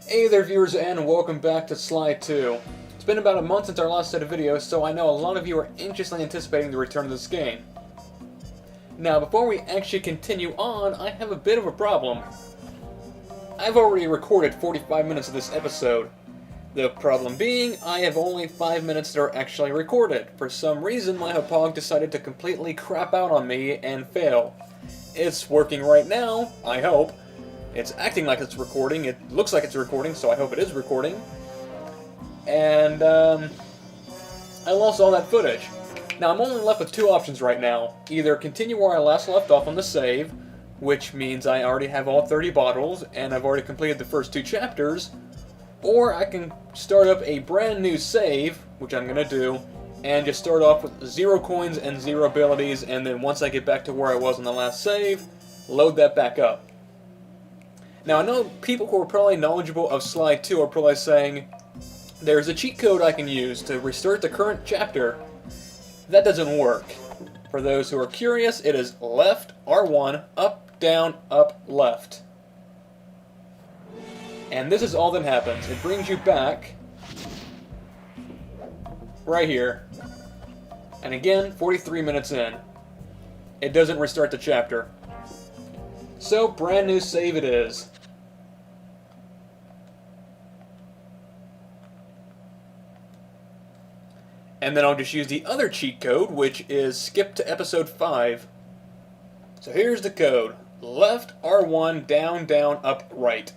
Hey there viewers and welcome back to Sly 2. It's been about a month since our last set of videos, so I know a lot of you are anxiously anticipating the return of this game. Now before we actually continue on, I have a bit of a problem. I've already recorded 45 minutes of this episode. The problem being, I have only 5 minutes that are actually recorded. For some reason, my Hapog decided to completely crap out on me and fail. It's working right now, I hope. It's acting like it's recording, it looks like it's recording, so I hope it is recording. And, I lost all that footage. Now, I'm only left with two options right now. Either continue where I last left off on the save, which means I already have all 30 bottles, and I've already completed the first 2 chapters, or I can start up a brand new save, which I'm gonna do, and just start off with 0 coins and 0 abilities, and then once I get back to where I was on the last save, load that back up. Now, I know people who are probably knowledgeable of Sly 2 are probably saying, there's a cheat code I can use to restart the current chapter. That doesn't work. For those who are curious, it is left, R1, up, down, up, left. And this is all that happens. It brings you back right here. And again, 43 minutes in. It doesn't restart the chapter. So, brand new save it is. And then I'll just use the other cheat code, which is skip to episode 5. So here's the code. Left, R1, down, down, up, right.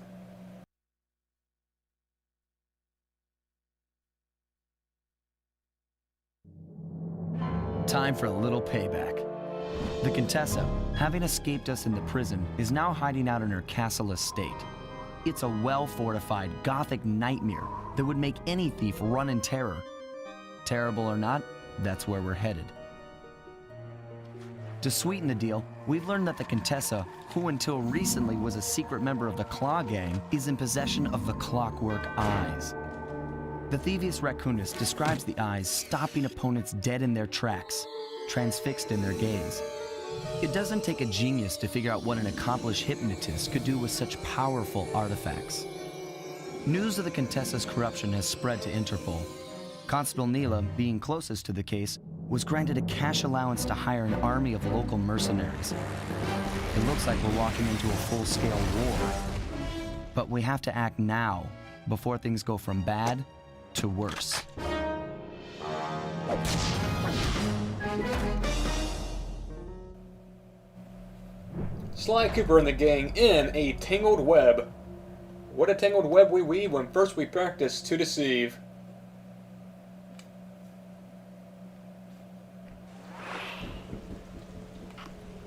Time for a little payback. The Contessa, having escaped us in the prison, is now hiding out in her castle estate. It's a well-fortified Gothic nightmare that would make any thief run in terror. Terrible or not, that's where we're headed. To sweeten the deal, we've learned that the Contessa, who until recently was a secret member of the Claw Gang, is in possession of the Clockwork Eyes. The Thieves Raccoonist describes the eyes stopping opponents dead in their tracks, transfixed in their gaze. It doesn't take a genius to figure out what an accomplished hypnotist could do with such powerful artifacts. News of the Contessa's corruption has spread to Interpol. Constable Neela, being closest to the case, was granted a cash allowance to hire an army of local mercenaries. It looks like we're walking into a full-scale war. But we have to act now, before things go from bad to worse. Sly Cooper and the gang in a tangled web. What a tangled web we weave when first we practice to deceive.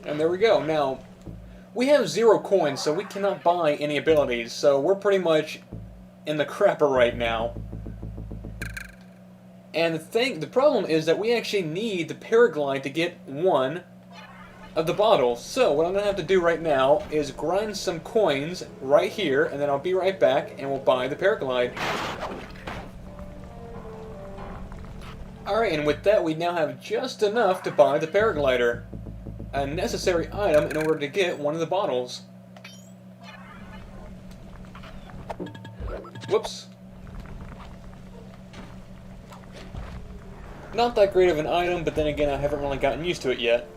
And there we go. Now, we have 0 coins, so we cannot buy any abilities, so we're pretty much in the crapper right now. And the problem is that we actually need the paraglide to get 1 of the bottles. So what I'm going to have to do right now is grind some coins right here, and then I'll be right back and we'll buy the paraglide. Alright, and with that we now have just enough to buy the paraglider. A necessary item in order to get 1 of the bottles. Whoops. Not that great of an item, but then again I haven't really gotten used to it yet.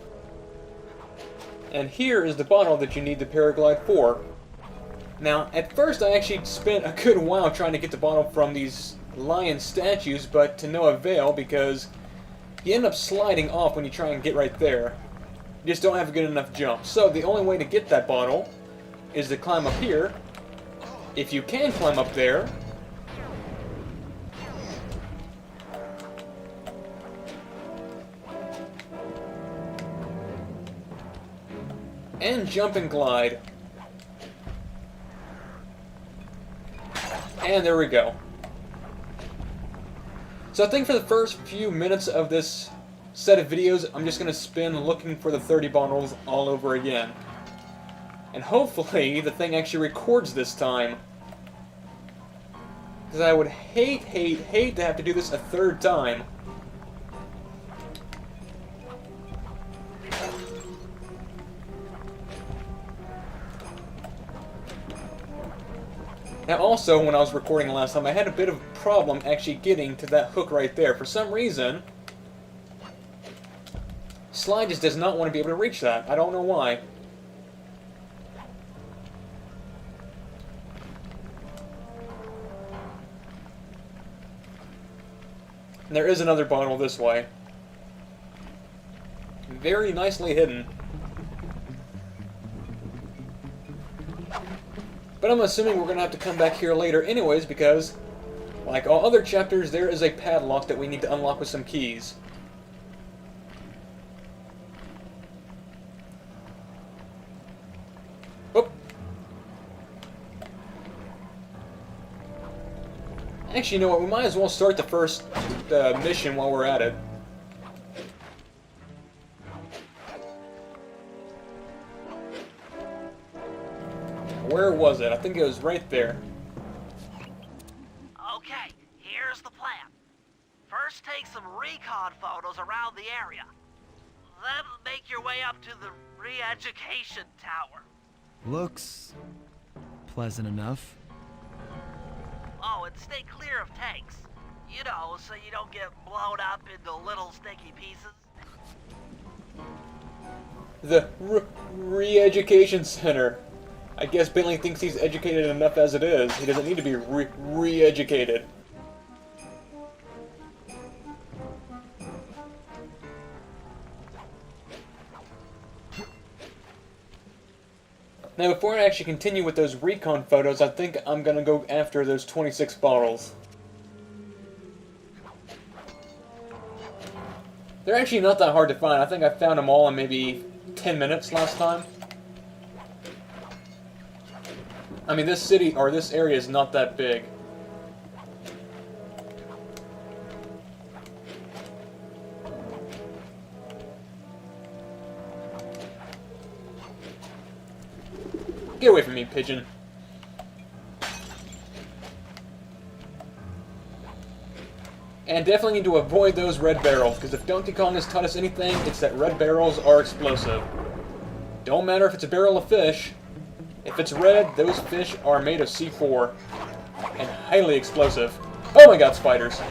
And here is the bottle that you need the paraglide for. Now, at first I actually spent a good while trying to get the bottle from these lion statues, but to no avail because you end up sliding off when you try and get right there. You just don't have a good enough jump. So the only way to get that bottle is to climb up here. If you can climb up there, and jump and glide. And there we go. So I think for the first few minutes of this set of videos, I'm just going to spin looking for the 30 bottles all over again. And hopefully the thing actually records this time. Because I would hate to have to do this a 3rd time. Now also, when I was recording last time, I had a bit of a problem actually getting to that hook right there. For some reason, Sly just does not want to be able to reach that. I don't know why. And there is another bottle this way. Very nicely hidden. But I'm assuming we're going to have to come back here later anyways, because, like all other chapters, there is a padlock that we need to unlock with some keys. Oop. Actually, you know what? We might as well start the first mission while we're at it. Where was it? I think it was right there. Okay, here's the plan. First take some recon photos around the area. Then make your way up to the re-education tower. Looks pleasant enough. Oh, and stay clear of tanks. You know, so you don't get blown up into little sticky pieces. The re-education center. I guess Bentley thinks he's educated enough as it is. He doesn't need to be re-educated. Now, before I actually continue with those recon photos, I think I'm gonna go after those 26 bottles. They're actually not that hard to find. I think I found them all in maybe 10 minutes last time. I mean, this city, or this area is not that big. Get away from me, pigeon. And definitely need to avoid those red barrels, because if Donkey Kong has taught us anything, it's that red barrels are explosive. Don't matter if it's a barrel of fish. If it's red, those fish are made of C4 and highly explosive. Oh my god, spiders.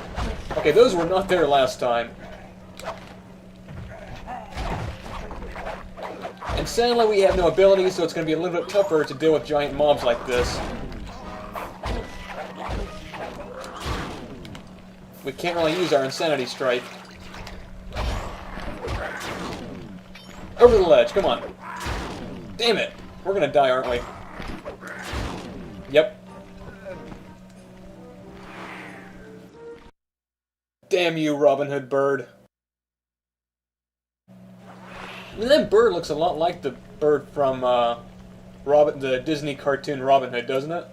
Okay, those were not there last time. And sadly, we have no abilities, so it's going to be a little bit tougher to deal with giant mobs like this. We can't really use our Insanity Strike. Over the ledge, come on. Damn it! We're gonna die, aren't we? Yep. Damn you, Robin Hood bird. I mean, that bird looks a lot like the bird from the Disney cartoon Robin Hood, doesn't it?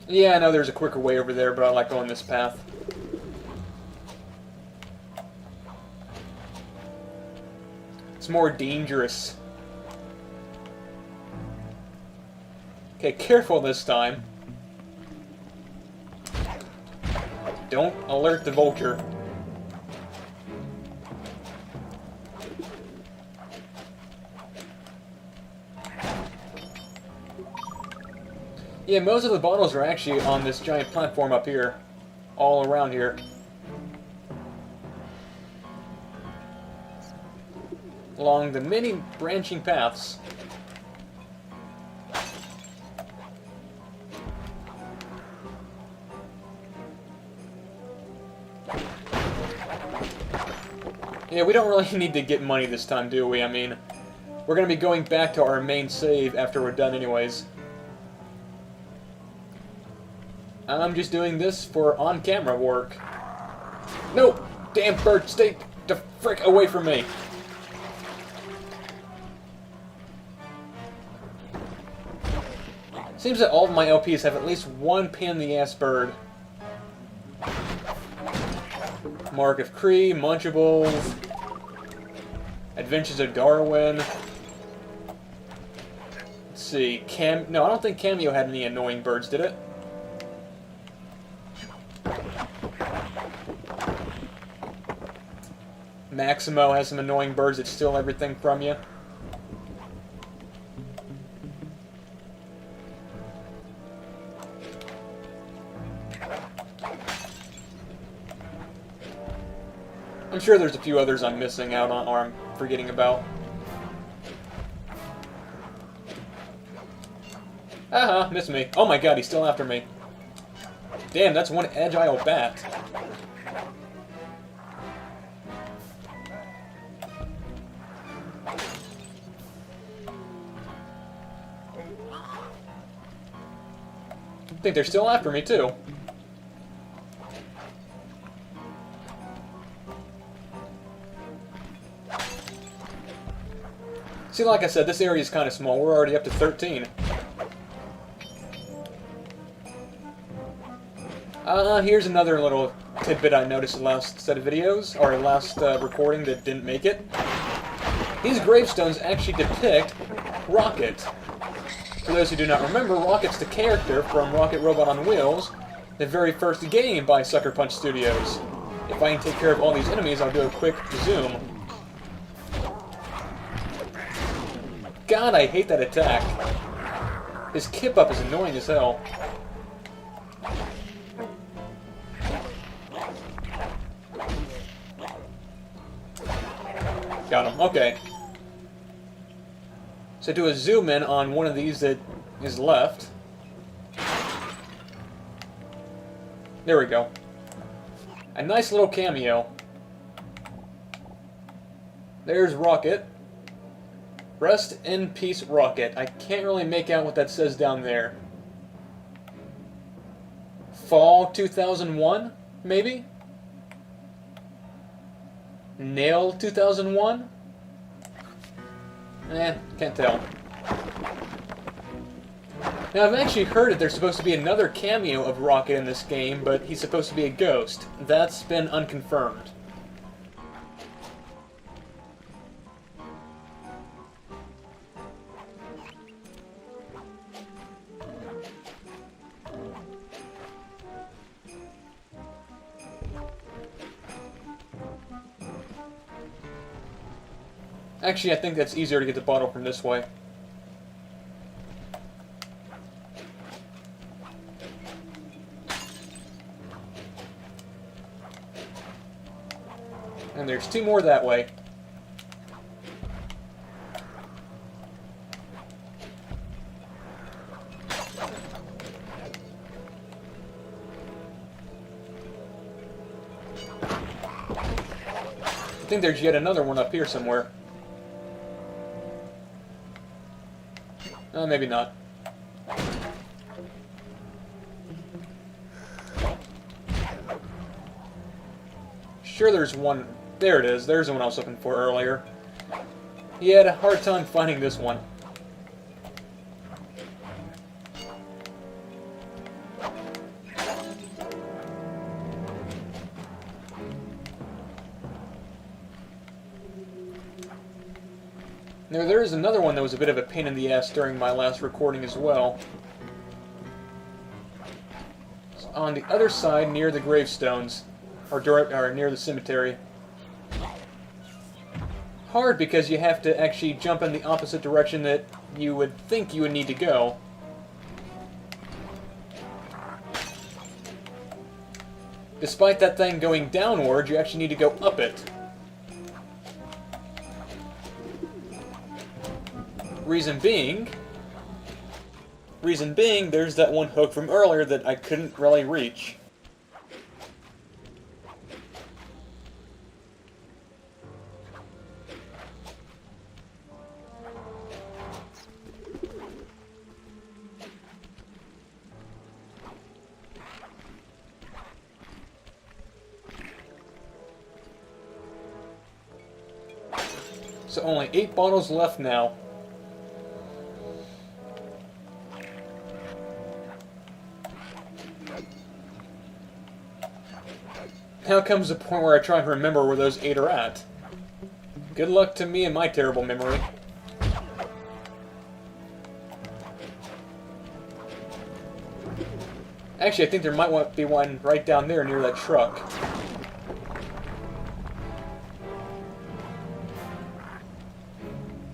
Yeah, I know there's a quicker way over there, but I like going this path. It's more dangerous. Okay, careful this time. Don't alert the vulture. Yeah, most of the bottles are actually on this giant platform up here. All around here. Along the many branching paths. Yeah, we don't really need to get money this time, do we? I mean, we're going to be going back to our main save after we're done anyways. I'm just doing this for on-camera work. No! Damn bird, stay the frick away from me! Seems that all of my LPs have at least one pain-in-the-ass bird. Mark of Cree, Munchables, Adventures of Darwin. Let's see, no, I don't think Cameo had any annoying birds, did it? Maximo has some annoying birds that steal everything from you. I'm sure there's a few others I'm missing out on, or I'm forgetting about. Aha, missed me. Oh my god, he's still after me. Damn, that's one agile bat. I think they're still after me, too. See, like I said, this area is kind of small. We're already up to 13. Here's another little tidbit I noticed in the last set of videos, or last recording that didn't make it. These gravestones actually depict Rocket. For those who do not remember, Rocket's the character from Rocket Robot on Wheels, the very first game by Sucker Punch Studios. If I can take care of all these enemies, I'll do a quick zoom. God, I hate that attack. His kip-up is annoying as hell. Got him. Okay. So do a zoom in on one of these that is left. There we go. A nice little cameo. There's Rocket. Rest in peace, Rocket. I can't really make out what that says down there. Fall 2001, maybe? Nail 2001? Can't tell. Now, I've actually heard that there's supposed to be another cameo of Rocket in this game, but he's supposed to be a ghost. That's been unconfirmed. Actually, I think that's easier to get the bottle from this way. And there's two more that way. I think there's yet another one up here somewhere. Maybe not. Sure, there's one. There it is. There's the one I was looking for earlier. He had a hard time finding this one. Now, there is another one that was a bit of a pain in the ass during my last recording as well. It's on the other side, near the gravestones, or near the cemetery. Hard because you have to actually jump in the opposite direction that you would think you would need to go. Despite that thing going downward, you actually need to go up it. Reason being, there's that one hook from earlier that I couldn't really reach. So only 8 bottles left now. Now comes the point where I try and remember where those 8 are at. Good luck to me and my terrible memory. Actually, I think there might be one right down there near that truck.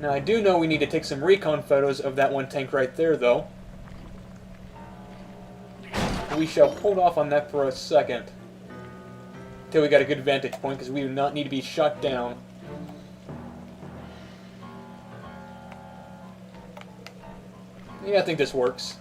Now, I do know we need to take some recon photos of that one tank right there, though. We shall hold off on that for a second. Till we got a good vantage point, because we do not need to be shot down. Yeah, I think this works.